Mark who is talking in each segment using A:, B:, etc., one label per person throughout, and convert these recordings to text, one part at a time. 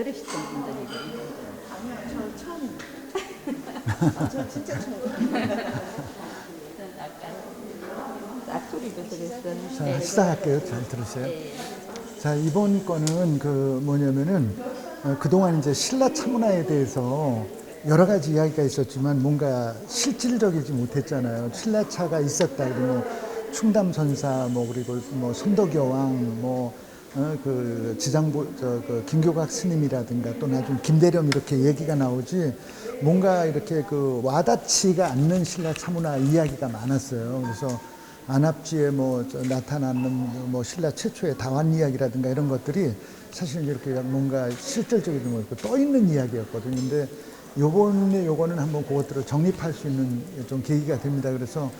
A: 들으시던 분들이
B: 아니요, 저 처음. 저 진짜 처음.
A: 딱 소리도 들었던.
C: 자, 시작할게요. 잘 들으세요.
A: 네.
C: 자, 이번 거는 그 뭐냐면은 그동안 이제 신라 차문화에 대해서 여러 가지 이야기가 있었지만 뭔가 실질적이지 못했잖아요. 신라차가 있었다. 그러면 충담선사 뭐 그리고 뭐 손덕여왕 그 지장보 그 김교각 스님이라든가 또 나중 김대령 이렇게 얘기가 나오지 뭔가 이렇게 그 와닿지가 않는 신라 차문화 이야기가 많았어요. 그래서 안압지에 나타나는 신라 최초의 다완 이야기라든가 이런 것들이 사실 이렇게 뭔가 실질적이지 못고 떠 있는 이야기였거든요. 근데 요거는 한번 그것들을 정립할 수 있는 좀 계기가 됩니다. 그래서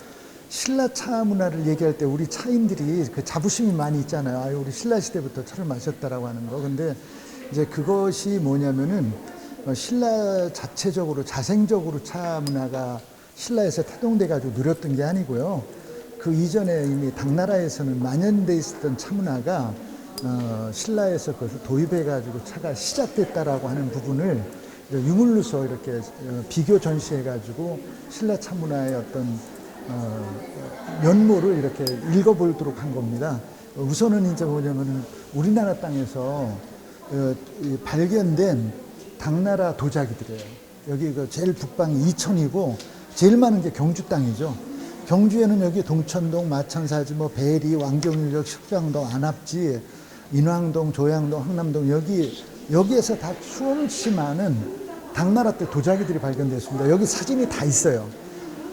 C: 신라 차 문화를 얘기할 때 우리 차인들이 그 자부심이 많이 있잖아요. 아유, 우리 신라 시대부터 차를 마셨다라고 하는 거. 근데 이제 그것이 뭐냐면은 신라 자체적으로 자생적으로 차 문화가 신라에서 태동돼 가지고 누렸던 게 아니고요. 그 이전에 이미 당나라에서는 만연돼 있었던 차 문화가 신라에서 그것을 도입해 가지고 차가 시작됐다라고 하는 부분을 유물로서 이렇게 비교 전시해 가지고 신라 차 문화의 어떤 면모를 이렇게 읽어보도록 한 겁니다. 우선은 이제 뭐냐면 우리나라 땅에서 발견된 당나라 도자기들이에요. 여기 그 제일 북방이 이천이고 제일 많은 게 경주 땅이죠. 경주에는 여기 동천동, 마천사지, 배리, 왕경유적, 식장동, 안압지, 인왕동, 조양동, 항남동 여기에서 다 수없이 많은 당나라 때 도자기들이 발견됐습니다. 여기 사진이 다 있어요.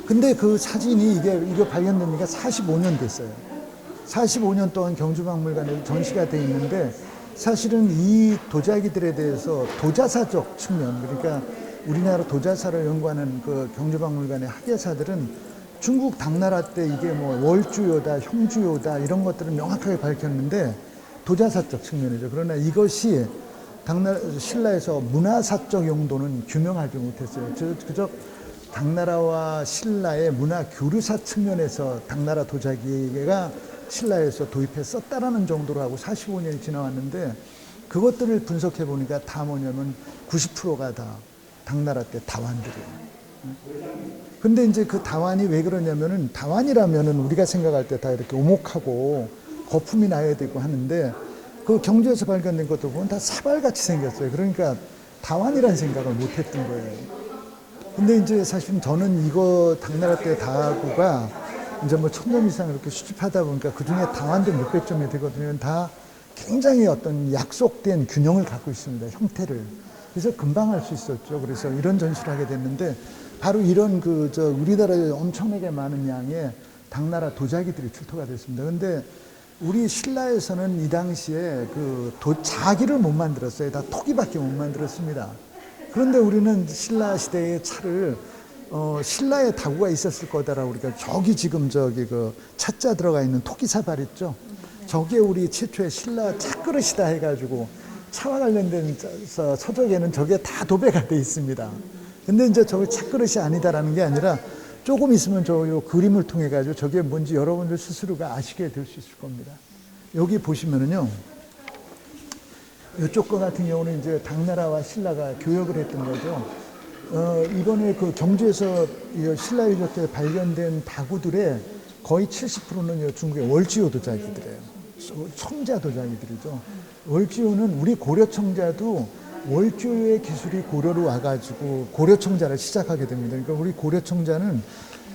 C: 근데 그 사진이 이게 발견된 지가 45년 됐어요. 45년 동안 경주박물관에 전시가 돼 있는데 사실은 이 도자기들에 대해서 도자사적 측면, 그러니까 우리나라 도자사를 연구하는 그 경주박물관의 학예사들은 중국 당나라 때 이게 월주요다, 형주요다 이런 것들을 명확하게 밝혔는데 도자사적 측면이죠. 그러나 이것이 신라에서 문화사적 용도는 규명하지 못했어요. 그저 당나라와 신라의 문화 교류사 측면에서 당나라 도자기가 신라에서 도입해 썼다라는 정도로 하고 45년이 지나왔는데 그것들을 분석해 보니까 다 뭐냐면 90%가 다 당나라 때 다완들이에요. 근데 이제 그 다완이 왜 그러냐면은 다완이라면은 우리가 생각할 때 다 이렇게 오목하고 거품이 나야 되고 하는데 그 경주에서 발견된 것도 보면 다 사발같이 생겼어요. 그러니까 다완이라는 생각을 못 했던 거예요. 근데 이제 사실 저는 이거 당나라 때 다구가 이제 1000점 이상 이렇게 수집하다 보니까 그 중에 다완도 몇백 점이 되거든요. 다 굉장히 어떤 약속된 균형을 갖고 있습니다. 형태를. 그래서 금방 할 수 있었죠. 그래서 이런 전시를 하게 됐는데 바로 이런 우리나라에 엄청나게 많은 양의 당나라 도자기들이 출토가 됐습니다. 근데 우리 신라에서는 이 당시에 자기를 못 만들었어요. 다 토기밖에 못 만들었습니다. 그런데 우리는 신라 시대의 차를 신라의 다구가 있었을 거다라고 우리가 지금 그 차자 들어가 있는 토기사발 있죠. 저게 우리 최초의 신라 차그릇이다 해가지고 차와 관련된 서적에는 저게 다 도배가 돼 있습니다. 근데 이제 저게 차그릇이 아니다라는 게 아니라 조금 있으면 요 그림을 통해 가지고 저게 뭔지 여러분들 스스로가 아시게 될 수 있을 겁니다. 여기 보시면은요. 이쪽 거 같은 경우는 이제 당나라와 신라가 교역을 했던 거죠. 이번에 그 경주에서 신라 유적 때 발견된 다구들의 거의 70%는 중국의 월지요 도자기들이에요. 청자 도자기들이죠. 월지요는 우리 고려 청자도 월주의 기술이 고려로 와가지고 고려 청자를 시작하게 됩니다. 그러니까 우리 고려 청자는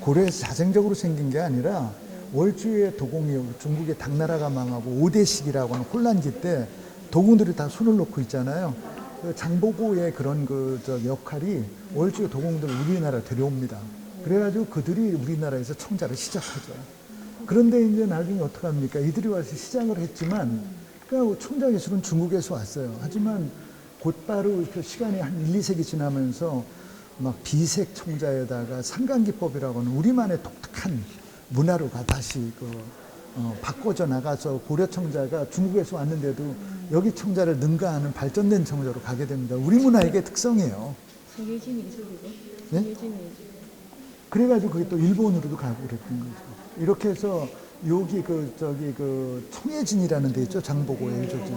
C: 고려에서 자생적으로 생긴 게 아니라 월주의 도공이 중국의 당나라가 망하고 5대식이라고 하는 혼란기 때 도공들이 다 손을 놓고 있잖아요. 장보고의 그런 역할이 월주의 도공들을 우리나라에 데려옵니다. 그래가지고 그들이 우리나라에서 청자를 시작하죠. 그런데 이제 나중에 어떡합니까? 이들이 와서 시작을 했지만, 그러니까 청자 기술은 중국에서 왔어요. 하지만 곧바로 시간이 한 1, 2세기 지나면서 막 비색 청자에다가 상강기법이라고 하는 우리만의 독특한 문화로 다시 바꿔져 나가서 고려 청자가 중국에서 왔는데도 여기 청자를 능가하는 발전된 청자로 가게 됩니다. 우리 문화의 특성이에요.
A: 성유진 미술이고.
C: 네?
A: 성유진
C: 그래가지고 그게 또 일본으로도 가고 그랬던 거죠. 이렇게 해서 여기 청해진이라는 데 있죠. 장보고에 저기.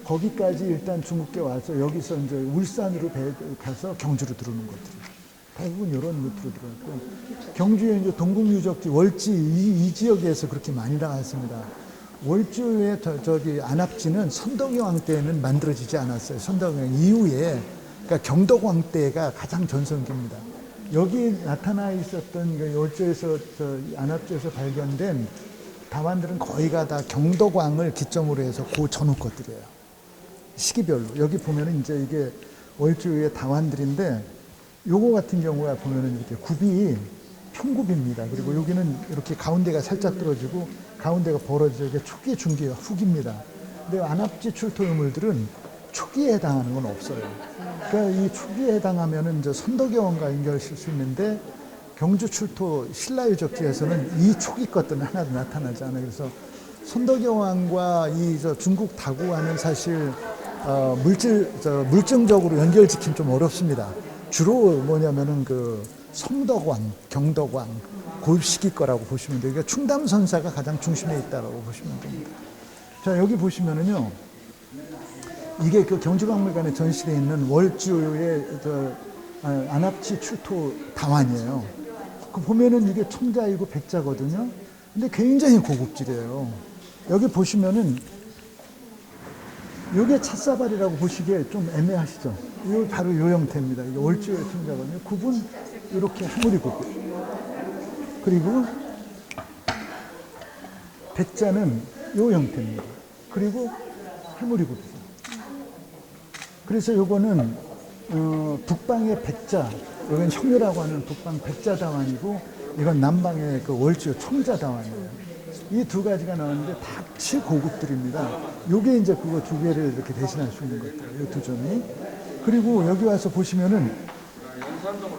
C: 거기까지 일단 중국에 와서 여기서 이제 울산으로 가서 경주로 들어오는 것들. 대부분 이런 루트로 들어갔고, 경주에 이제 동국유적지 월지 이 지역에서 그렇게 많이 나왔습니다. 월주의 저기 안압지는 선덕여왕 때는 만들어지지 않았어요. 선덕여왕 이후에, 그러니까 경덕왕 때가 가장 전성기입니다. 여기 나타나 있었던 그 월주에서 안압지에서 발견된 다완들은 거의가 다 경덕왕을 기점으로 해서 그 전후 것들이에요. 시기별로. 여기 보면은 이제 이게 월주의 다완들인데, 요거 같은 경우에 보면은 이렇게 굽이 평굽입니다. 그리고 여기는 이렇게 가운데가 살짝 떨어지고 가운데가 벌어져 이게 초기, 중기, 후기입니다. 근데 안압지 출토 유물들은 초기에 해당하는 건 없어요. 그러니까 이 초기에 해당하면은 이제 선덕여왕과 연결실 수 있는데 경주 출토 신라유적지에서는 이 초기 것들은 하나도 나타나지 않아요. 그래서 선덕여왕과 이 중국 다구와는 사실 물증적으로 연결짓기는 좀 어렵습니다. 주로 뭐냐면은 그 성덕왕, 경덕왕, 그 시기 거라고 보시면 돼요. 그러니까 충담선사가 가장 중심에 있다라고 보시면 됩니다. 자, 여기 보시면은요, 이게 그 경주박물관에 전시되어 있는 월주의 안압지 출토 다완이에요. 그 보면은 이게 청자이고 백자거든요. 근데 굉장히 고급질이에요. 여기 보시면은 이게 찻사발이라고 보시기에 좀 애매하시죠? 이 바로 이 형태입니다. 이게 월주의 청자거든요. 굽은 이렇게 해물이 굽고, 그리고 백자는 이 형태입니다. 그리고 해물이 굽고. 그래서 요거는 북방의 백자, 여기는 형묘라고 하는 북방 백자 다완이고, 이건 남방의 그 월주 청자 다완이에요. 이 두 가지가 나왔는데 다 최고급들입니다. 요게 이제 그거 두 개를 이렇게 대신할 수 있는 것들, 이 두 점이. 그리고 여기 와서 보시면은,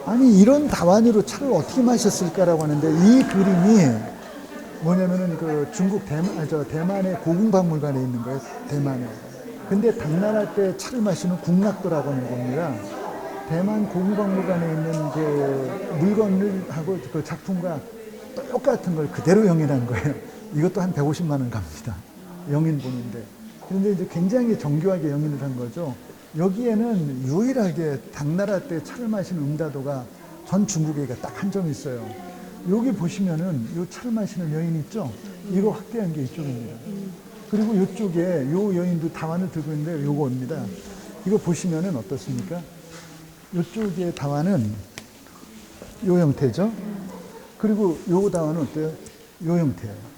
C: 아니, 이런 다완으로 차를 어떻게 마셨을까라고 하는데, 이 그림이 뭐냐면은 그 중국 대만의 고궁박물관에 있는 거예요. 대만에. 근데 당나라 때 차를 마시는 국락도라고 하는 겁니다. 대만 고궁박물관에 있는 그 물건을 하고 그 작품과 똑같은 걸 그대로 영인한 거예요. 이것도 한 150만 원 갑니다. 영인 보는데. 그런데 이제 굉장히 정교하게 영인을 한 거죠. 여기에는 유일하게 당나라 때 차를 마시는 음다도가 전 중국에 딱 한 점 있어요. 여기 보시면은 이 차를 마시는 여인 있죠? 이거 확대한 게 이쪽입니다. 그리고 이쪽에 요 여인도 다완을 들고 있는데 요거입니다. 이거 보시면은 어떻습니까? 이쪽에 다완은 요 형태죠? 그리고 요 다완은 어때요? 요 형태예요.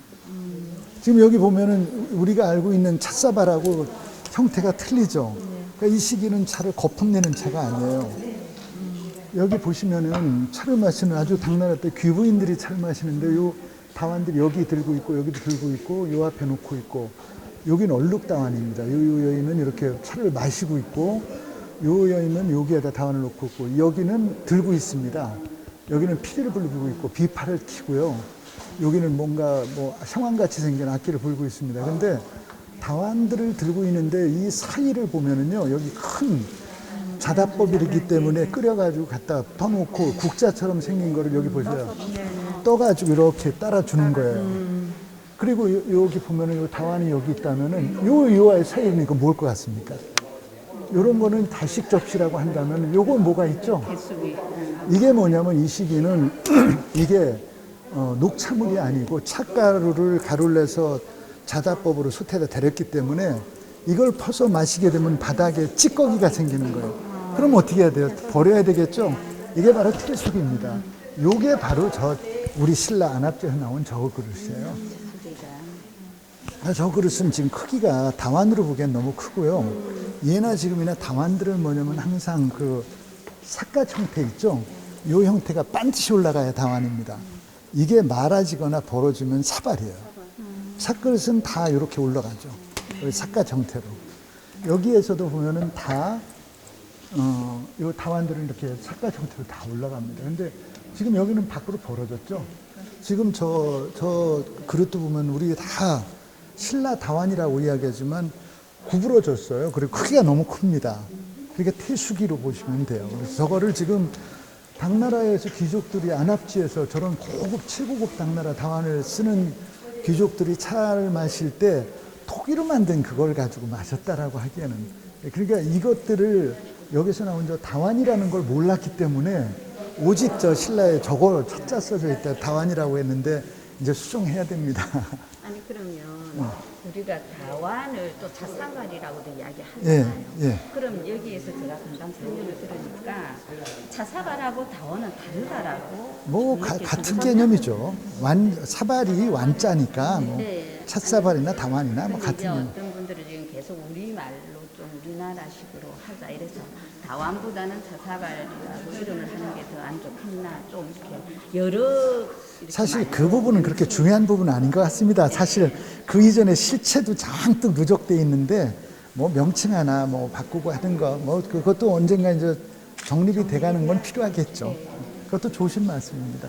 C: 지금 여기 보면은 우리가 알고 있는 찻사발하고 형태가 틀리죠? 그러니까 이 시기는 차를 거품 내는 차가 아니에요. 여기 보시면은 차를 마시는 아주 당나라 때 귀부인들이 차를 마시는데 요 다완들이 여기 들고 있고 여기도 들고 있고 요 앞에 놓고 있고, 여기는 얼룩다완입니다. 요 여인은 이렇게 차를 마시고 있고, 요 여인은 여기에다 다완을 놓고 있고, 여기는 들고 있습니다. 여기는 피리를 불고 있고 비파를 켜고요. 여기는 뭔가 뭐 형왕같이 생긴 악기를 불고 있습니다. 그런데 다완들을 들고 있는데 이 사이를 보면은요, 여기 큰 자다법이기 때문에 끓여가지고 갖다 떠놓고 국자처럼 생긴 거를 여기 보세요. 떠가지고 이렇게 따라주는 거예요. 그리고 여기 보면은 요 다완이 여기 있다면은 요와의 사이는 이거 뭘 것 같습니까? 요런 거는 다식 접시라고 한다면 요건 뭐가 있죠? 이게 뭐냐면 이 시기는 이게 녹차물이 아니고 찻가루를 가루를 내서 자다법으로 솥에다 데렸기 때문에 이걸 퍼서 마시게 되면 바닥에 찌꺼기가 생기는 거예요. 그럼 어떻게 해야 돼요? 버려야 되겠죠? 이게 바로 태숙입니다. 요게 바로 우리 신라 안압지에서 나온 저 그릇이에요. 저 그릇은 지금 크기가 다완으로 보기엔 너무 크고요. 예나 지금이나 다완들은 뭐냐면 항상 그 삿갓 형태 있죠? 요 형태가 반드시 올라가야 다완입니다. 이게 말아지거나 벌어지면 사발이에요. 삿그릇은 다 이렇게 올라가죠. 삿갓 형태로. 여기에서도 보면은 다, 요 다완들은 이렇게 삿갓 형태로 다 올라갑니다. 근데 지금 여기는 밖으로 벌어졌죠? 지금 저 그릇도 보면 우리 다 신라 다완이라고 이야기하지만 구부러졌어요. 그리고 크기가 너무 큽니다. 그러니까 태수기로 보시면 돼요. 그래서 저거를 지금 당나라에서 귀족들이 안압지에서 저런 고급 최고급 당나라 다완을 쓰는 귀족들이 차를 마실 때 토기로 만든 그걸 가지고 마셨다라고 하기에는, 그러니까 이것들을 여기서 나온 저 다완이라는 걸 몰랐기 때문에 오직 저 신라에 저거 첫자 써져 있다 다완이라고 했는데 이제 수정해야 됩니다.
A: 아니 그러면 우리가 다완을 또 차사발이라고도
C: 예,
A: 이야기하잖아요.
C: 예.
A: 그럼 여기에서 제가 금방 설명을 들으니까 차사발하고 다완은 다르다라고
C: 뭐
A: 이렇게
C: 같은
A: 생각하면
C: 개념이죠. 사발이 완자니까 뭐
A: 네.
C: 찻사발이나 다완이나 뭐
A: 근데
C: 같은
A: 이제
C: 개념.
A: 어떤 분들은 지금 계속 우리말로 좀 우리나라식으로 하자 이래서 다완보다는 차사발이라고 이름을 하는 게 더 안 좋겠나 좀 이렇게 여러 이렇게
C: 사실
A: 많이
C: 그 부분은 그렇게 중요한 부분은 아닌 것 같습니다. 사실 그 이전에 실체도 잔뜩 누적돼 있는데 뭐 명칭 하나 뭐 바꾸고 하는 거 뭐 그것도 언젠가 이제 정립이 돼가는 건 필요하겠죠. 그것도 좋으신 말씀입니다.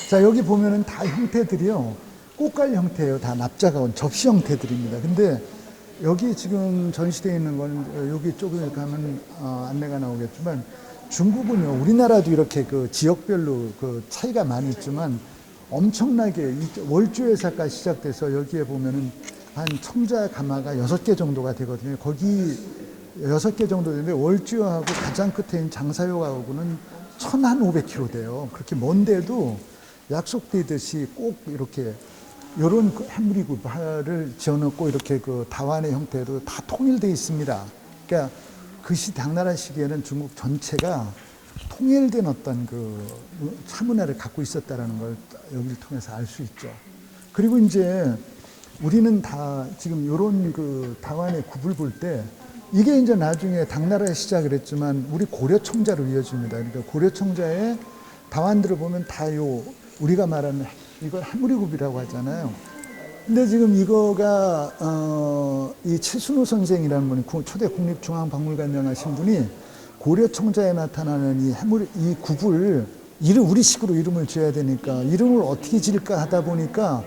C: 자, 여기 보면은 다 형태들이요 꽃갈 형태예요. 다 납자가 온 접시 형태들입니다. 근데 여기 지금 전시되어 있는 건 여기 쪽에 가면 안내가 나오겠지만 중국은요 우리나라도 이렇게 그 지역별로 그 차이가 많이 있지만 엄청나게 월주회사가 시작돼서 여기에 보면은 한 청자 가마가 6개 정도가 되거든요. 거기 6개 정도 되는데 월주하고 가장 끝에 있는 장사요하고는 1,500km 돼요. 그렇게 먼데도 약속되듯이 꼭 이렇게 요런 해무리구발을 지어놓고 이렇게 그 다완의 형태로 다 통일되어 있습니다. 그러니까 그 당나라 시기에는 중국 전체가 통일된 어떤 그 차문화를 갖고 있었다라는 걸 여기를 통해서 알 수 있죠. 그리고 이제 우리는 다 지금 요런 그 다완의 굽을 볼 때 이게 이제 나중에 당나라의 시작을 했지만 우리 고려 청자로 이어집니다. 그러니까 고려 청자의 다완들을 보면 다 요 우리가 말하는 이걸 해무리굽이라고 하잖아요. 근데 지금 이거가 이 최순호 선생이라는 분이 초대 국립중앙박물관장 하신 분이 고려 청자에 나타나는 이 굽을 우리식으로 이름을 지어야 되니까 이름을 어떻게 지을까 하다 보니까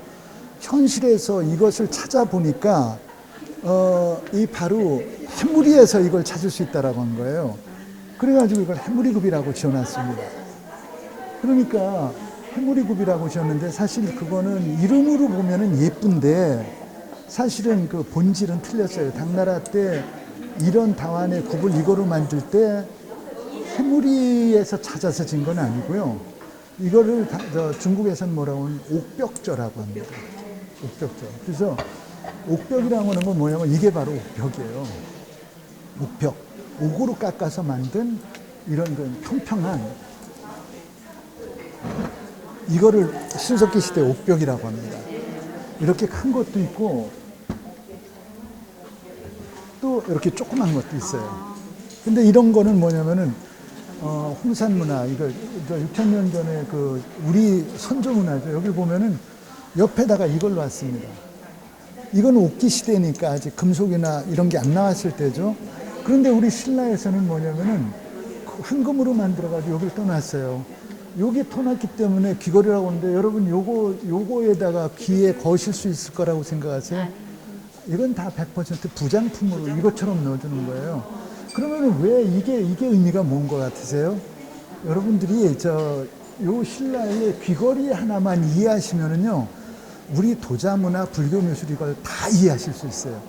C: 현실에서 이것을 찾아보니까 이 바로 해무리에서 이걸 찾을 수 있다라고 한 거예요. 그래가지고 이걸 해무리굽이라고 지어놨습니다. 그러니까 해무리굽이라고 지었는데 사실 그거는 이름으로 보면은 예쁜데 사실은 그 본질은 틀렸어요. 당나라 때 이런 다완의 굽을 이거로 만들 때 해무리에서 찾아서 진 건 아니고요. 이거를 중국에서는 뭐라고 하면 옥벽저라고 합니다. 옥벽저. 그래서 옥벽이라고 하는 건 뭐냐면 이게 바로 옥벽이에요. 옥벽. 옥으로 깎아서 만든 이런 그 평평한 이거를 신석기 시대 옥벽이라고 합니다. 이렇게 큰 것도 있고 또 이렇게 조그만 것도 있어요. 근데 이런 거는 뭐냐면은 홍산 문화, 이거 6,000년 전에 그 우리 선조 문화죠. 여기 보면은 옆에다가 이걸 놨습니다. 이건 옥기 시대니까 아직 금속이나 이런 게 안 나왔을 때죠. 그런데 우리 신라에서는 뭐냐면은 황금으로 만들어가지고 여기를 떠났어요. 여기 터놨기 때문에 귀걸이라고 하는데 여러분 요거에다가 귀에 거실 수 있을 거라고 생각하세요? 이건 다 100% 부장품으로 이것처럼 넣어주는 거예요. 그러면 왜 이게 의미가 뭔 것 같으세요? 여러분들이 요 신라의 귀걸이 하나만 이해하시면은요, 우리 도자문화, 불교 미술 이걸 다 이해하실 수 있어요.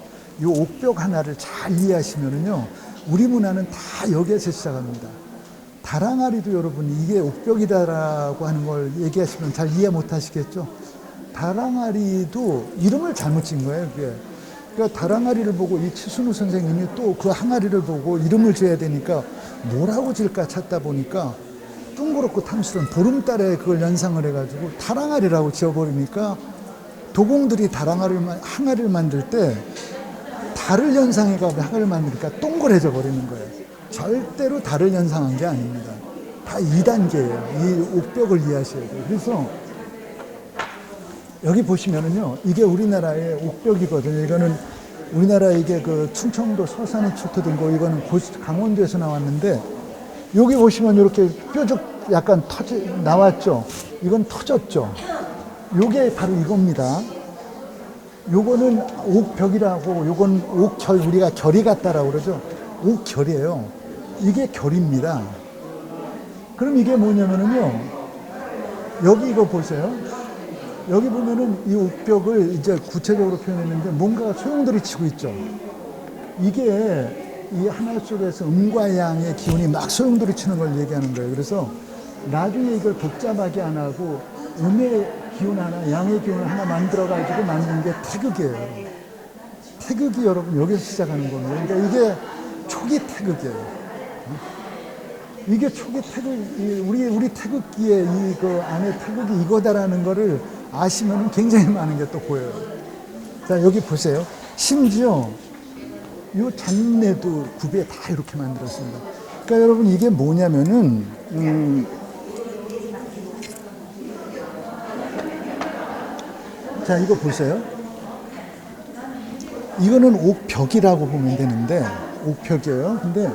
C: 요 옥벽 하나를 잘 이해하시면은요, 우리 문화는 다 여기에서 시작합니다. 다랑아리도 여러분 이게 옥벽이다라고 하는 걸 얘기하시면 잘 이해 못 하시겠죠? 다랑아리도 이름을 잘못 지은 거예요, 그게. 그러니까 다랑아리를 보고 이 최순우 선생님이 또 그 항아리를 보고 이름을 지어야 되니까 뭐라고 지을까 찾다 보니까 둥그렇고 탐스런 보름달에 그걸 연상을 해가지고 다랑아리라고 지어버리니까 도공들이 항아리를 만들 때 달을 연상해가지고 항아리를 만드니까 동그래져 버리는 거예요. 절대로 달을 연상한 게 아닙니다. 다 2단계예요. 이 옥벽을 이해하셔야 돼요. 그래서 여기 보시면은요, 이게 우리나라의 옥벽이거든요. 이거는 우리나라 이게 그 충청도 서산이 출토된 거, 이거는 강원도에서 나왔는데, 여기 보시면 이렇게 뾰족 약간 나왔죠? 이건 터졌죠? 요게 바로 이겁니다. 요거는 옥벽이라고, 요건 옥결, 우리가 결이 같다라고 그러죠? 옥결이에요. 이게 결입니다. 그럼 이게 뭐냐면은요, 여기 이거 보세요. 여기 보면은 이 옥벽을 이제 구체적으로 표현했는데 뭔가 소용돌이 치고 있죠. 이게 이 하나 속에서 음과 양의 기운이 막 소용돌이 치는 걸 얘기하는 거예요. 그래서 나중에 이걸 복잡하게 안 하고 음의 기운 하나, 양의 기운을 하나 만들어가지고 만든 게 태극이에요. 태극이 여러분 여기서 시작하는 겁니다. 그러니까 이게 초기 태극이에요. 이게 초기 태극, 우리 태극기의 이 그 안에 태극이 이거다라는 거를 아시면 굉장히 많은 게 또 보여요. 자, 여기 보세요. 심지어 이 잔내도 굽에 다 이렇게 만들었습니다. 그러니까 여러분 이게 뭐냐면은, 자, 이거 보세요. 이거는 옥벽이라고 보면 되는데, 옥벽이에요. 근데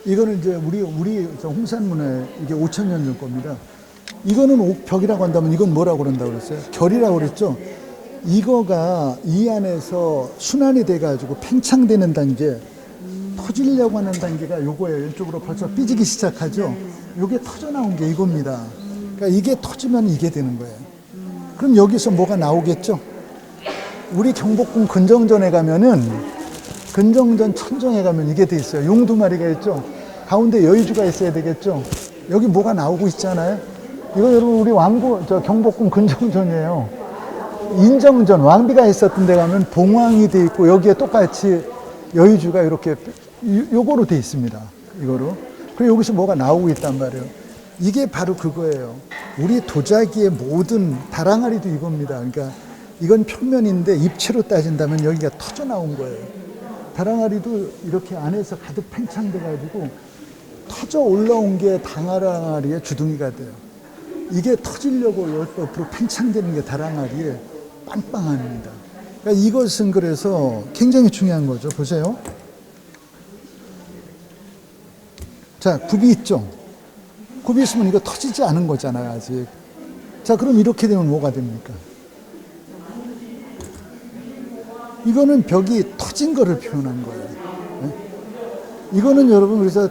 C: 이거는 이제 우리 홍산문에 이게 5,000년 전 겁니다. 이거는 옥벽이라고 한다면 이건 뭐라고 그런다고 그랬어요? 결이라고 그랬죠? 이거가 이 안에서 순환이 돼가지고 팽창되는 단계, 터지려고 하는 단계가 요거예요. 이쪽으로 벌써 삐지기 시작하죠? 요게 터져 나온 게 이겁니다. 그러니까 이게 터지면 이게 되는 거예요. 그럼 여기서 뭐가 나오겠죠? 우리 경복궁 근정전에 가면은, 근정전 천정에 가면 이게 돼 있어요. 용 두 마리가 있죠? 가운데 여의주가 있어야 되겠죠? 여기 뭐가 나오고 있잖아요? 이거 여러분 우리 경복궁 근정전이에요. 인정전, 왕비가 있었던 데 가면 봉황이 돼 있고 여기에 똑같이 여의주가 이렇게 요거로 돼 있습니다. 이거로. 그리고 여기서 뭐가 나오고 있단 말이에요. 이게 바로 그거예요. 우리 도자기의 모든 다랑아리도 이겁니다. 그러니까 이건 평면인데 입체로 따진다면 여기가 터져 나온 거예요. 다랑아리도 이렇게 안에서 가득 팽창돼가지고 터져 올라온 게 다랑아리의 주둥이가 돼요. 이게 터지려고 옆으로 팽창되는 게 다랑아리의 빵빵함입니다. 그러니까 이것은 그래서 굉장히 중요한 거죠. 보세요. 자, 굽이 있죠? 굽이 있으면 이거 터지지 않은 거잖아요, 아직. 자, 그럼 이렇게 되면 뭐가 됩니까? 이거는 벽이 터진 거를 표현한 거예요. 네? 이거는 여러분, 그래서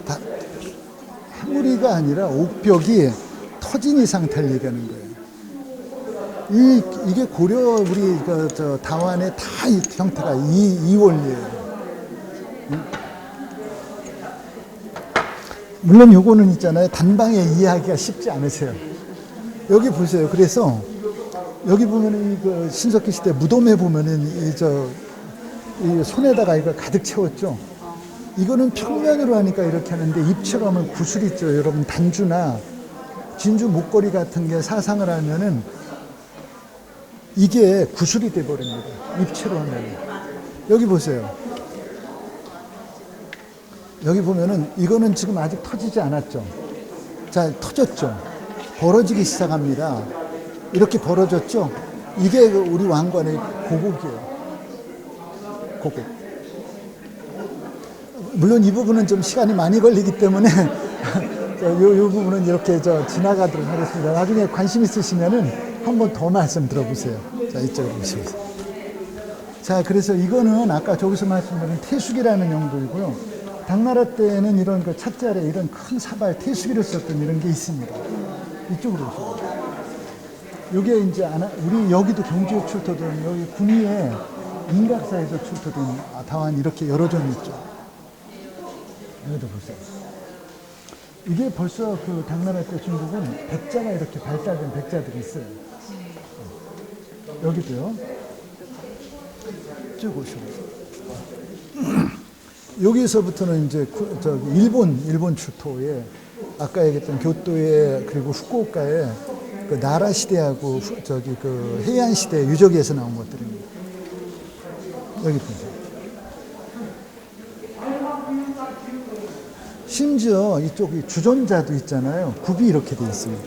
C: 해무리가 아니라 옥벽이 터진 이 상태를 얘기하는 거예요. 이게 고려 우리 다완의 다 이 형태가 이 원리예요. 물론 요거는 있잖아요. 단방에 이해하기가 쉽지 않으세요. 여기 보세요. 그래서 여기 보면은 그 신석기 시대 무덤에 보면은 이 손에다가 이걸 가득 채웠죠. 이거는 평면으로 하니까 이렇게 하는데 입체로 하면 구슬 있죠. 여러분 단주나 진주 목걸이 같은 게 사상을 하면은 이게 구슬이 돼버립니다. 입체로 하면. 여기 보세요. 여기 보면은 이거는 지금 아직 터지지 않았죠. 자, 터졌죠. 벌어지기 시작합니다. 이렇게 벌어졌죠. 이게 우리 왕관의 고곡이에요. 고곡. 물론 이 부분은 좀 시간이 많이 걸리기 때문에 요 부분은 이렇게 지나가도록 하겠습니다. 나중에 관심 있으시면은 한 번 더 말씀 들어보세요. 자, 이쪽으로 보시면. 자, 그래서 이거는 아까 저기서 말씀드린 태수기라는 용도이고요. 당나라 때는 이런 그 찻자리에 이런 큰 사발 태수기를 썼던 이런 게 있습니다. 이쪽으로 오세요. 요게 이제 우리 여기도 경주에 출토된 여기 군위에 인각사에서 출토된 다완이 이렇게 여러 점 있죠. 여기도 보세요. 이게 벌써 그 당나라 때 중국은 백자가 이렇게 발달된 백자들이 있어요. 여기도요. 쭉 오시고. 여기서부터는 이제 일본 출토에 아까 얘기했던 교토에 그리고 후쿠오카에 그 나라 시대하고 그 해안 시대 유적에서 나온 것들입니다. 여기 보세요. 심지어 이쪽이 주전자도 있잖아요. 굽이 이렇게 되어 있습니다.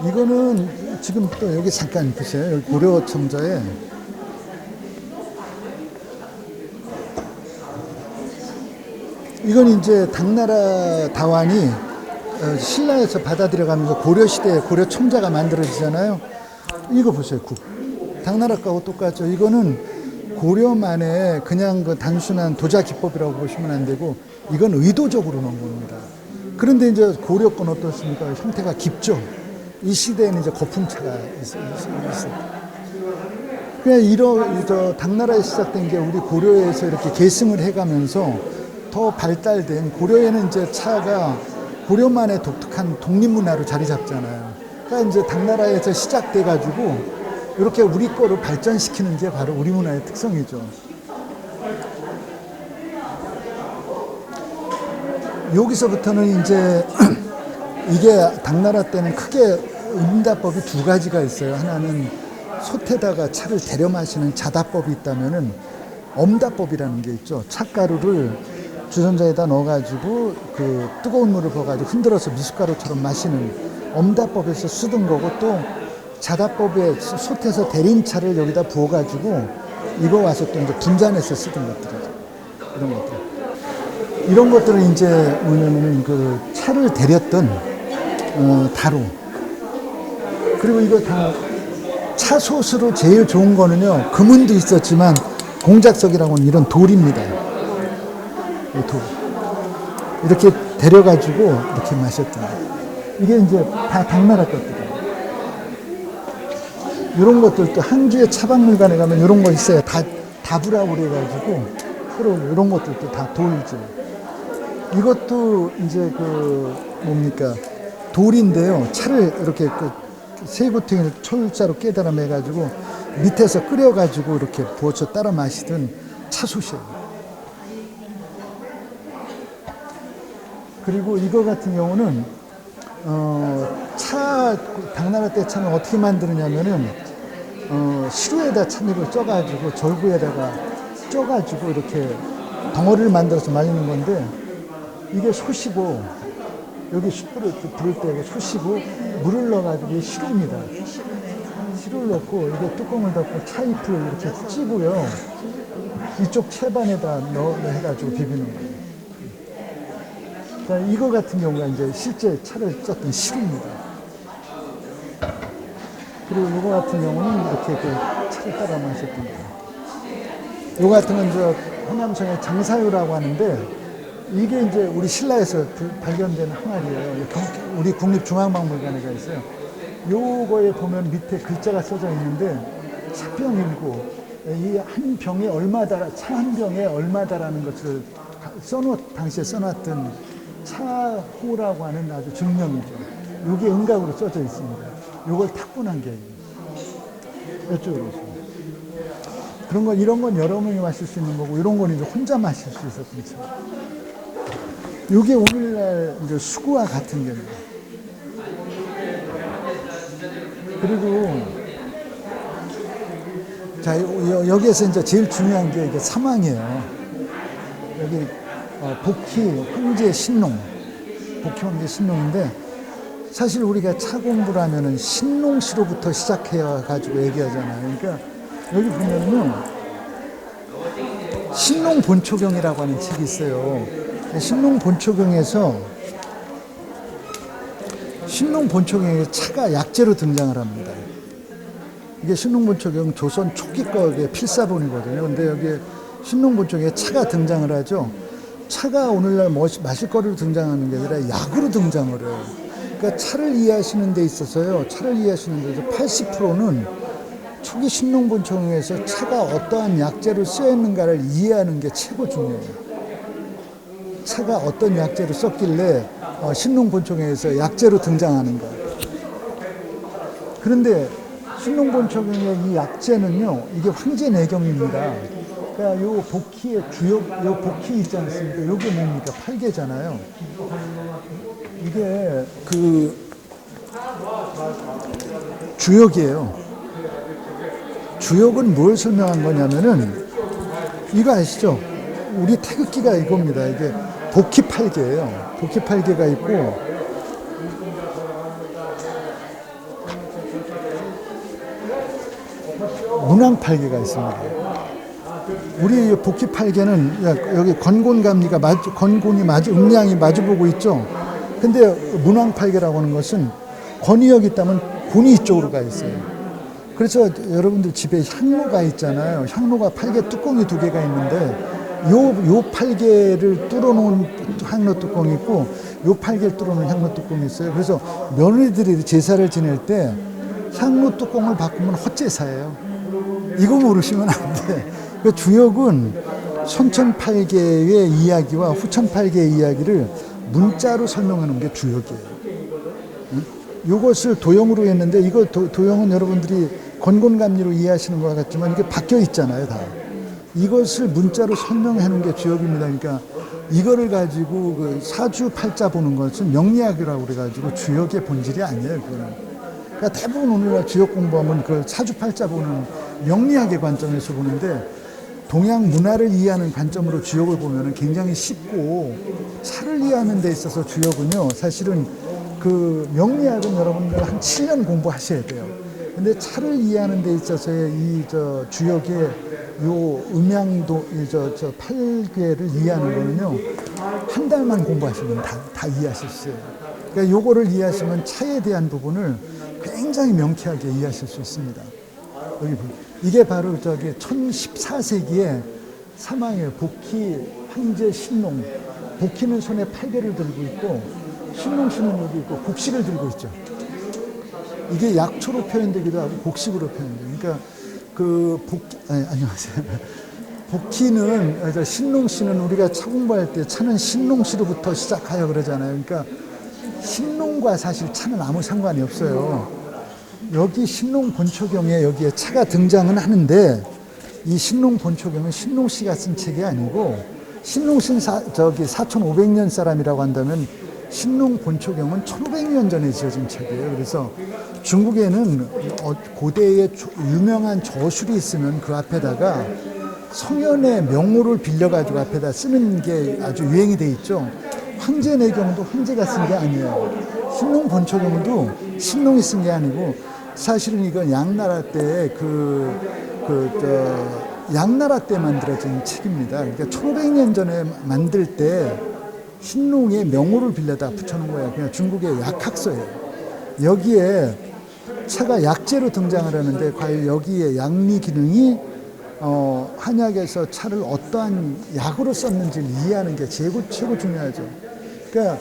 C: 이거는 지금 또 여기 잠깐 보세요. 여기 고려 첨자에 이건 이제 당나라 다완이 신라에서 받아들여가면서 고려시대에 고려 첨자가 만들어지잖아요. 이거 보세요. 굽. 당나라 거하고 똑같죠. 이거는 고려만의 그냥 그 단순한 도자 기법이라고 보시면 안 되고 이건 의도적으로 넣은 겁니다. 그런데 이제 고려 건 어떻습니까? 형태가 깊죠. 이 시대에는 이제 거품차가 있어요. 그냥 당나라에 시작된 게 우리 고려에서 이렇게 계승을 해가면서 더 발달된 고려에는 이제 차가 고려만의 독특한 독립문화로 자리 잡잖아요. 그러니까 이제 당나라에서 시작돼가지고 이렇게 우리 거를 발전시키는 게 바로 우리 문화의 특성이죠. 여기서부터는 이제 이게 당나라 때는 크게 응답법이 두 가지가 있어요. 하나는 솥에다가 차를 데려 마시는 자다법이 있다면은 엄다법이라는 게 있죠. 찻가루를 주전자에다 넣어가지고 그 뜨거운 물을 부어가지고 흔들어서 미숫가루처럼 마시는 엄다법에서 쓰던 거고, 또 자다법에 솥에서 데린 차를 여기다 부어가지고 이거 와서 또 이제 분잔해서 쓰던 것들이죠. 이런 것들. 이런 것들은 이제 뭐냐면은 그 차를 데렸던 다루. 그리고 이거 다 차솥으로 제일 좋은 거는요, 금은도 있었지만 공작석이라고는 이런 돌입니다. 이 돌. 이렇게 데려가지고 이렇게 마셨잖아요. 이게 이제 다 당나라 것들이에요. 이런 것들도 항주의 차박물관에 가면 이런 거 있어요. 다부라고 그래가지고, 그리고 이런 것들도 다 돌질. 이것도 이제 그 뭡니까, 돌인데요. 차를 이렇게 그 세구탱이를 철자로 깨달아 매가지고 밑에서 끓여가지고 이렇게 부어서 따라 마시던 차솥이에요. 그리고 이거 같은 경우는 당나라 때 차는 어떻게 만드느냐면은 시루에다 참외를 쪄가지고 절구에다가 쪄가지고 이렇게 덩어리를 만들어서 말리는 건데, 이게 솥이고 여기 숯불을 부를 때 솥이고 물을 넣어가지고 시루입니다. 시루를 넣고 이게 뚜껑을 닫고 차잎을 이렇게 찌고요. 이쪽 채반에다 해가지고 비비는 거예요. 자, 이거 같은 경우가 이제 실제 차를 쪘던 시루입니다. 그리고 이거 같은 경우는 이렇게 그 차를 따라 마셨던 거예요. 이거 같은 건 저 호남성의 장사유라고 하는데, 이게 이제 우리 신라에서 발견된 항아리예요. 우리 국립중앙박물관에 있어요. 요거에 보면 밑에 글자가 써져 있는데 차병일고, 이 한 병에 얼마다, 차 한 병에 얼마다라는 것을 당시에 써놨던 차호라고 하는 아주 증명이죠. 이게 은각으로 써져 있습니다. 이걸 탁분한 게 이쪽으로 있습니다. 그런 건, 이런 건 여러 명이 마실 수 있는 거고, 이런 건 이제 혼자 마실 수 있었던 차. 이게 오늘날 이제 수구와 같은 겁니다. 그리고 자, 여기에서 이제 제일 중요한 게 이게 사망이에요. 여기 복희 황제 신농, 복희 황제 신농인데, 사실 우리가 차 공부를 하면은 신농시로부터 시작해 가지고 얘기하잖아요. 그러니까 여기 보면은요, 신농본초경이라고 하는 책이 있어요. 신농본초경에서 차가 약재로 등장을 합니다. 이게 신농본초경 조선 초기 거의 필사본이거든요. 근데 여기 신농본초경에 차가 등장을 하죠. 차가 오늘날 마실거리로 등장하는 게 아니라 약으로 등장을 해요. 그러니까 차를 이해하시는 데 있어서요, 차를 이해하시는 데 있어서 80%는 초기 신농본초경에서 차가 어떠한 약재로 쓰여있는가를 이해하는 게 최고 중요해요. 차가 어떤 약재로 썼길래 신농본초경에서 약재로 등장하는가. 그런데 신농본초경의 이 약재는요, 이게 황제내경입니다. 그러니까 요 복희의 주역, 요 복희 있지 않습니까? 요게 뭡니까? 팔개잖아요. 이게 그 주역이에요. 주역은 뭘 설명한 거냐면은, 이거 아시죠? 우리 태극기가 이겁니다. 이게 복희팔개예요. 복희팔개가 있고, 문왕팔개가 있습니다. 우리 복희팔개는 여기 건곤감리가 음량이 마주보고 있죠. 근데 문왕팔개라고 하는 것은 권위역이 있다면 곤이 이쪽으로 가 있어요. 그래서 여러분들 집에 향로가 있잖아요. 향로가 팔개 뚜껑이 2개가 있는데 요 8개를 뚫어놓은 향로 뚜껑이 있고 요 8개를 뚫어놓은 향로 뚜껑이 있어요. 그래서 며느리들이 제사를 지낼 때 향로 뚜껑을 바꾸면 헛제사예요. 이거 모르시면 안 돼. 그 주역은 선천팔계의 이야기와 후천팔계의 이야기를 문자로 설명하는 게 주역이에요. 이것을 도형으로 했는데 이거 도형은 여러분들이 건곤감리로 이해하시는 것 같지만 이게 바뀌어 있잖아요, 다. 이것을 문자로 설명해 놓은 게 주역입니다. 그러니까 이거를 가지고 그 사주팔자 보는 것은 명리학이라고 그래가지고 주역의 본질이 아니에요, 그거는. 그러니까 대부분 오늘날 주역 공부하면 그 사주팔자 보는 명리학의 관점에서 보는데 동양 문화를 이해하는 관점으로 주역을 보면 굉장히 쉽고 차를 이해하는 데 있어서 주역은요, 사실은 그 명리학은 여러분들 한 7년 공부하셔야 돼요. 근데 차를 이해하는 데 있어서의 이 주역의 요 음양도 저 팔괘를 이해하는 거는요, 한 달만 공부하시면 다 이해하실 수 있어요. 그러니까 요거를 이해하시면 차에 대한 부분을 굉장히 명쾌하게 이해하실 수 있습니다. 여기 이게 바로 저기 1014세기에 사망의 복희 황제 신농. 복희는 손에 팔괘를 들고 있고 신농 씨는 여기 있고 곡식을 들고 있죠. 이게 약초로 표현되기도 하고 곡식으로 표현돼요. 그러니까 그 안녕하세요. 복희는 신농 씨는 우리가 차 공부할 때 차는 신농 씨로부터 시작하여 그러잖아요. 그러니까 신농과 사실 차는 아무 상관이 없어요. 여기 신농 본초경에 여기에 차가 등장은 하는데 이 신농 본초경은 신농 씨가 쓴 책이 아니고 신농 씨는 4,500년 사람이라고 한다면 신농 본초경은 1,500년 전에 지어진 책이에요. 그래서 중국에는 고대의 유명한 저술이 있으면 그 앞에다가 성현의 명호를 빌려가지고 앞에다 쓰는 게 아주 유행이 돼 있죠. 황제내경도 황제가 쓴 게 아니에요. 신농 본초경도 신농이 쓴 게 아니고 사실은 이건 양나라 때 양나라 때 만들어진 책입니다. 그러니까 1500년 전에 만들 때 신농의 명호를 빌려다 붙여놓은 거예요. 그냥 중국의 약학서예요. 여기에 차가 약재로 등장을 하는데 과연 여기에 양리 기능이 한약에서 차를 어떠한 약으로 썼는지를 이해하는 게 최고 중요하죠. 그러니까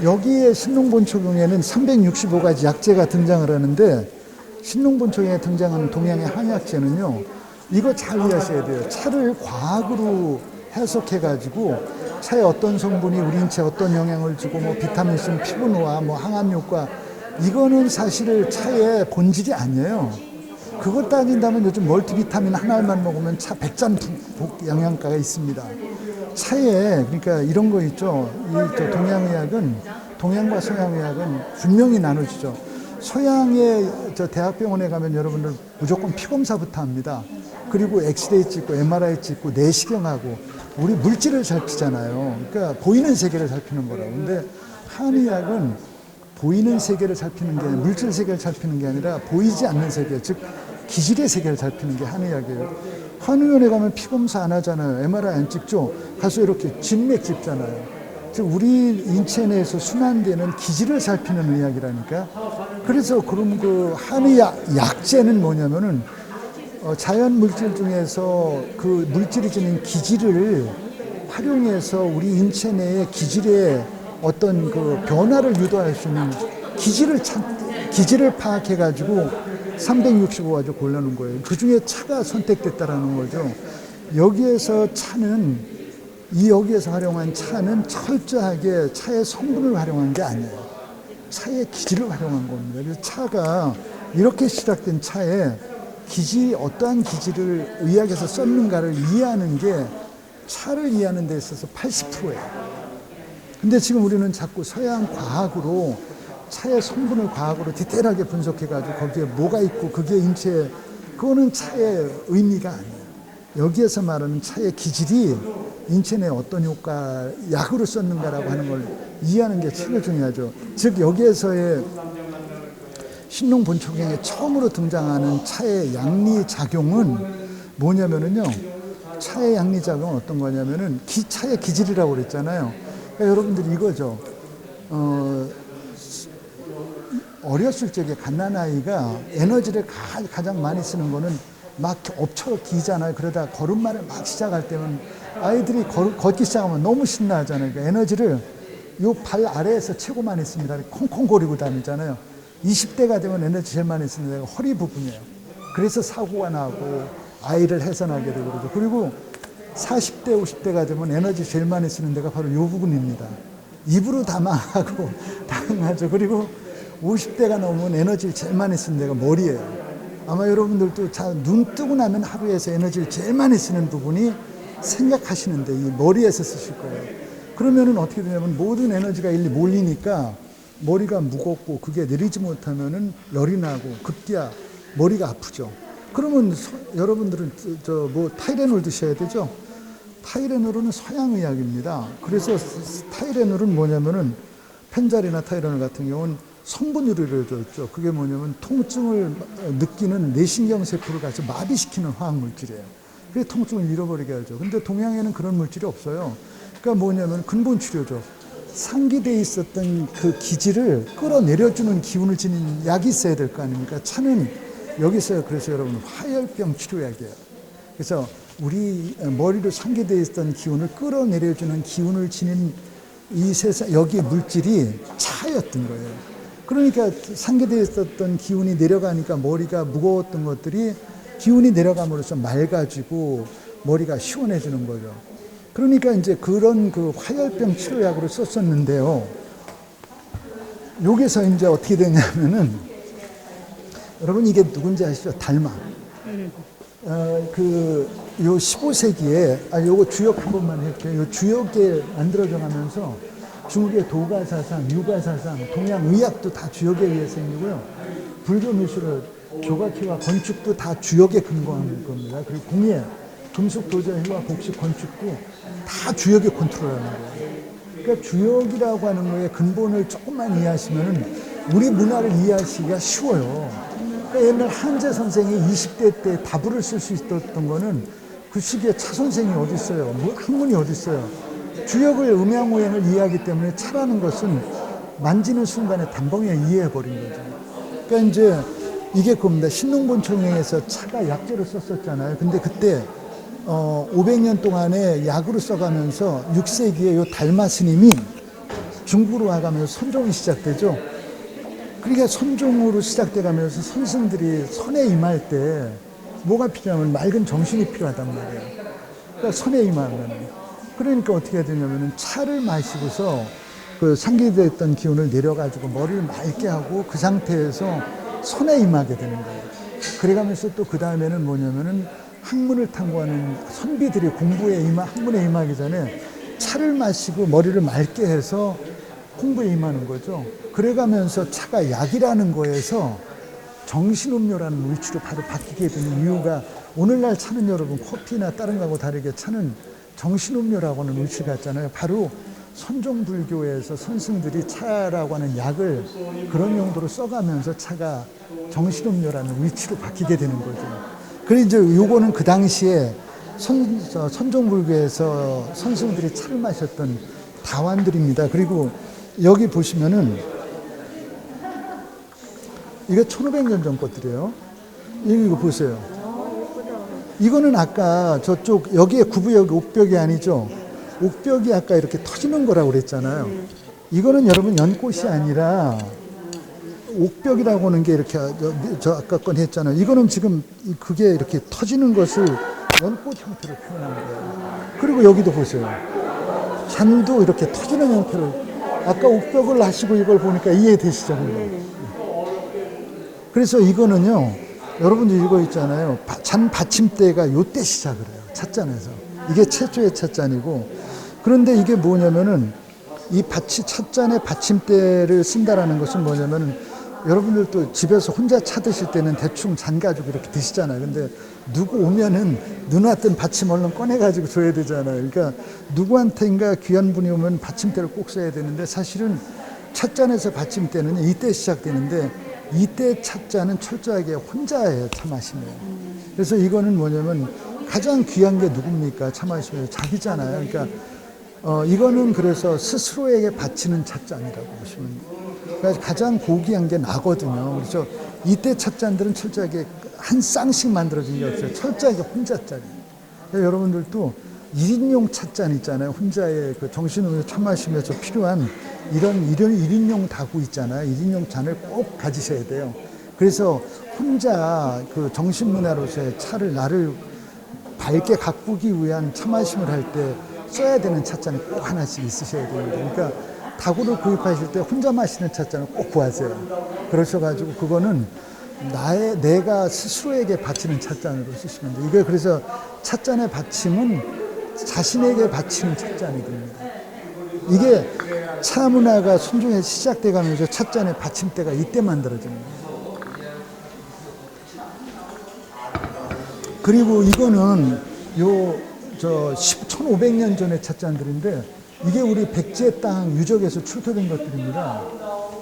C: 여기에 신농본초경에는 365가지 약재가 등장을 하는데 신농본초경에 등장하는 동양의 한약재는요, 이거 잘 이해하셔야 돼요. 차를 과학으로 해석해가지고 차에 어떤 성분이 우리 인체에 어떤 영향을 주고 뭐 비타민C, 피부노화, 뭐 항암 효과, 이거는 사실 차의 본질이 아니에요. 그걸 따진다면 요즘 멀티비타민 하나만 먹으면 차 100잔 영양가가 있습니다. 차에 그러니까 이런 거 있죠. 동양의학은 동양과 서양의학은 분명히 나눠지죠. 서양의 대학병원에 가면 여러분들 무조건 피검사부터 합니다. 그리고 엑스레이 찍고 MRI 찍고 내시경하고 우리 물질을 살피잖아요. 그러니까 보이는 세계를 살피는 거라고. 근데 한의학은 보이는 세계를 살피는 게 아니라 물질 세계를 살피는 게 아니라 보이지 않는 세계, 즉 기질의 세계를 살피는 게 한의학이에요. 한의원에 가면 피검사 안 하잖아요. MRI 안 찍죠. 가서 이렇게 진맥 찍잖아요. 즉 우리 인체 내에서 순환되는 기질을 살피는 의학이라니까. 그래서 그럼 그 한의학 약재는 뭐냐면은 자연 물질 중에서 그 물질이 지닌 기질을 활용해서 우리 인체 내의 기질의 어떤 그 변화를 유도할 수 있는 기질을 파악해가지고 365가지고 골라놓은 거예요. 그 중에 차가 선택됐다라는 거죠. 여기에서 여기에서 활용한 차는 철저하게 차의 성분을 활용한 게 아니에요. 차의 기질을 활용한 겁니다. 그래서 차가 이렇게 시작된 차에 어떠한 기질을 의학에서 썼는가를 이해하는 게 차를 이해하는 데 있어서 80%예요. 근데 지금 우리는 자꾸 서양 과학으로 차의 성분을 과학으로 디테일하게 분석해가지고 거기에 뭐가 있고 그게 인체에, 그거는 차의 의미가 아니에요. 여기에서 말하는 차의 기질이 인체 내에 어떤 효과, 약으로 썼는가라고 하는 걸 이해하는 게 최고 중요하죠. 즉 여기에서의 신농본초경에 처음으로 등장하는 차의 양리작용은 뭐냐면은요, 차의 양리작용은 어떤 거냐면은 차의 기질이라고 그랬잖아요. 그러니까 여러분들이 이거죠. 어렸을 적에 갓난아이가 에너지를 가장 많이 쓰는 거는 막 엎쳐 기잖아요. 그러다 걸음마를 막 시작할 때는 아이들이 걷기 시작하면 너무 신나하잖아요. 그러니까 에너지를 요 발 아래에서 최고 많이 씁니다. 콩콩거리고 다니잖아요. 20대가 되면 에너지 제일 많이 쓰는 데가 허리 부분이에요. 그래서 사고가 나고 아이를 해산하게 되고 그러죠. 그리고 40대, 50대가 되면 에너지 제일 많이 쓰는 데가 바로 요 부분입니다. 입으로 다 망하고 당하죠. 그리고 50대가 넘으면 에너지를 제일 많이 쓰는 데가 머리예요. 아마 여러분들도 눈 뜨고 나면 하루에서 에너지를 제일 많이 쓰는 부분이 생각하시는데 이 머리에서 쓰실 거예요. 그러면은 어떻게 되냐면 모든 에너지가 일리 몰리니까 머리가 무겁고 그게 내리지 못하면은 열이 나고 급기야 머리가 아프죠. 그러면 여러분들은 타이레놀 드셔야 되죠. 타이레놀은 서양의학입니다. 그래서 타이레놀은 뭐냐면은 펜자리나 타이레놀 같은 경우는 성분유리를 줬죠. 그게 뭐냐면 통증을 느끼는 뇌신경세포를 가서 마비시키는 화학물질이에요. 그게 통증을 잃어버리게 하죠. 근데 동양에는 그런 물질이 없어요. 그러니까 뭐냐면 근본 치료죠. 상기돼 있었던 그 기질을 끌어내려주는 기운을 지닌 약이 있어야 될 거 아닙니까? 차는 여기서 그래서 여러분 화열병 치료약이에요. 그래서 우리 머리로 상기돼 있었던 기운을 끌어내려주는 기운을 지닌 이 세상 여기 물질이 차였던 거예요. 그러니까 상기돼 있었던 기운이 내려가니까 머리가 무거웠던 것들이 기운이 내려감으로써 맑아지고 머리가 시원해지는 거죠. 그러니까 이제 그런 그 화열병 치료약으로 썼었는데요. 여기서 이제 어떻게 되냐면은 여러분 이게 누군지 아시죠? 달마. 요 15세기에 요거 주역 한 번만 할게요. 요 주역에 만들어져 가면서 중국의 도가사상, 유가사상, 동양 의학도 다 주역에 의해서 생기고요. 불교 미술, 조각회와 건축도 다 주역에 근거한 겁니다. 그리고 공예, 금속 도자기와 복식 건축도 다 주역에 컨트롤하는 거예요. 그러니까 주역이라고 하는 거에 근본을 조금만 이해하시면은 우리 문화를 이해하시기가 쉬워요. 그러니까 옛날 한재 선생이 20대 때 다부를 쓸 수 있었던 거는 그 시기에 차 선생이 어디 있어요? 학문이 어디 있어요? 주역을 음양오행을 이해하기 때문에 차라는 것은 만지는 순간에 단번에 이해해버린 거죠. 그러니까 이제 이게 그겁니다. 신농본청에서 차가 약재로 썼었잖아요. 근데 그때 500년 동안에 약으로 써가면서 6세기에 요 달마 스님이 중국으로 와가면서 선종이 시작되죠. 그러니까 선종으로 시작돼 가면서 선생들이 선에 임할 때 뭐가 필요하면 맑은 정신이 필요하단 말이에요. 그러니까 선에 임하면 그러니까 어떻게 해야 되냐면은 차를 마시고서 그 상기됐던 기운을 내려가지고 머리를 맑게 하고 그 상태에서 선에 임하게 되는 거예요. 그래가면서 또 그 다음에는 뭐냐면은 학문을 탐구하는 선비들이 학문에 임하기 전에 차를 마시고 머리를 맑게 해서 공부에 임하는 거죠. 그래가면서 차가 약이라는 거에서 정신음료라는 위치로 바로 바뀌게 되는 이유가 오늘날 차는 여러분 커피나 다른 거하고 다르게 차는 정신음료라고 하는 위치가 있잖아요. 바로 선종불교에서 선승들이 차라고 하는 약을 그런 용도로 써가면서 차가 정신음료라는 위치로 바뀌게 되는 거죠. 그래서 이제 요거는 그 당시에 선종불교에서 선승들이 차를 마셨던 다완들입니다. 그리고 여기 보시면은 이게 1500년 전 것들이에요. 이거 보세요. 이거는 아까 저쪽 여기에 구부역 옥벽이 아니죠. 옥벽이 아까 이렇게 터지는 거라고 그랬잖아요. 이거는 여러분 연꽃이 아니라 옥벽이라고 하는 게 이렇게 저 아까 건 했잖아요. 이거는 지금 그게 이렇게 터지는 것을 연꽃 형태로 표현한 거예요. 그리고 여기도 보세요. 잔도 이렇게 터지는 형태로 아까 옥벽을 하시고 이걸 보니까 이해되시죠? 그래서 이거는요. 여러분들 이거 있잖아요. 잔 받침대가 요때 시작을 해요. 찻잔에서. 이게 최초의 찻잔이고 그런데 이게 뭐냐면은 이 찻잔에 받침대를 쓴다라는 것은 뭐냐면은 여러분들도 집에서 혼자 차 드실 때는 대충 잔 가지고 이렇게 드시잖아요. 근데 누구 오면은 눈 왔던 받침 얼른 꺼내가지고 줘야 되잖아요. 그러니까 누구한테인가 귀한 분이 오면 받침대를 꼭 써야 되는데 사실은 찻잔에서 받침대는 이때 시작되는데 이때 찻잔은 철저하게 혼자예요. 차 마시면. 그래서 이거는 뭐냐면 가장 귀한 게 누굽니까? 차 마시면 자기잖아요. 그러니까 이거는 그래서 스스로에게 바치는 찻잔이라고 보시면 돼요. 그래서 가장 고귀한 게 나거든요. 그래서 이때 찻잔들은 철저하게 한 쌍씩 만들어진 게 없어요. 철저하게 혼자짜리. 그러니까 여러분들도 1인용 찻잔 있잖아요. 혼자의 그 정신으로 차 마시면서 필요한 이런 1인용 다구 있잖아요. 1인용 잔을 꼭 가지셔야 돼요. 그래서 혼자 그 정신문화로서의 차를 나를 밝게 가꾸기 위한 차 마심을 할 때 써야 되는 찻잔이 꼭 하나씩 있으셔야 됩니다. 그러니까 다구를 구입하실 때 혼자 마시는 찻잔을 꼭 구하세요. 그러셔가지고 그거는 내가 스스로에게 바치는 찻잔으로 쓰시면 돼요. 이게 그래서 찻잔의 받침은 자신에게 바치는 찻잔이 됩니다. 이게 차 문화가 순종에서 시작돼 가면서 찻잔의 받침대가 이때 만들어집니다. 그리고 이거는 1500년 전의 찻잔들인데 이게 우리 백제 땅 유적에서 출토된 것들입니다.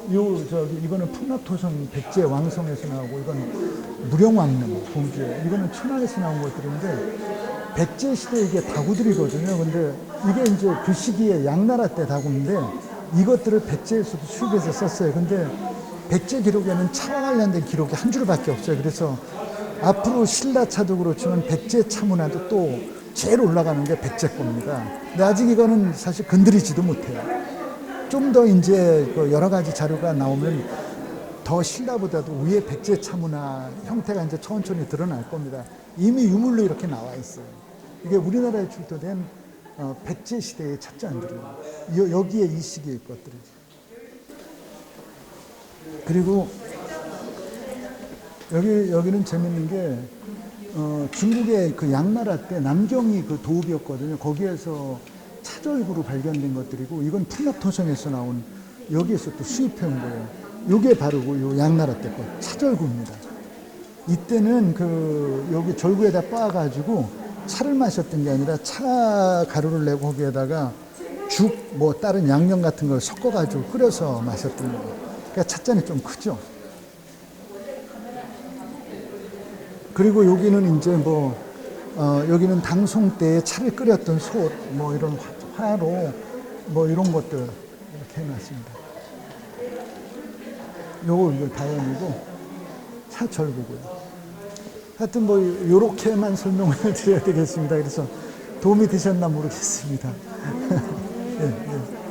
C: 이거는 풍납토성 백제 왕성에서 나오고 이건 무령왕릉 공주에 이거는 천안에서 나온 것들인데 백제 시대 이게 다구들이거든요. 근데 이게 이제 그 시기에 양나라 때 다구인데 이것들을 백제에서도 수입해서 썼어요. 근데 백제 기록에는 차와 관련된 기록이 한 줄밖에 없어요. 그래서 앞으로 신라차도 그렇지만 백제 차 문화도 또 제일 올라가는 게 백제 겁니다. 근데 아직 이거는 사실 건드리지도 못해요. 좀 더 이제 여러 가지 자료가 나오면 더 신라보다도 위에 백제 차 문화 형태가 이제 천천히 드러날 겁니다. 이미 유물로 이렇게 나와 있어요. 이게 우리나라에 출토된 백제 시대의 찻잔들이에요. 여기에 이 시기의 것들이죠. 그리고 여기는 재밌는 게 중국의 그 양나라 때 남경이 그 도읍이었거든요. 거기에서 차절구로 발견된 것들이고 이건 풍납토성에서 나온 여기에서 또 수입해온 거예요. 이게 바로 요 양나라 때 거 차절구입니다. 이때는 여기 절구에다 빻아가지고 차를 마셨던 게 아니라 차 가루를 내고 거기에다가 죽 뭐 다른 양념 같은 걸 섞어가지고 끓여서 마셨던 거예요. 그러니까 찻잔이 좀 크죠. 그리고 여기는 이제 여기는 당송 때 차를 끓였던 솥, 뭐 이런 화로, 뭐 이런 것들 이렇게 해놨습니다. 이거 다연이고 차절구고요. 하여튼 요렇게만 설명을 드려야 되겠습니다. 그래서 도움이 되셨나 모르겠습니다. 예, 예.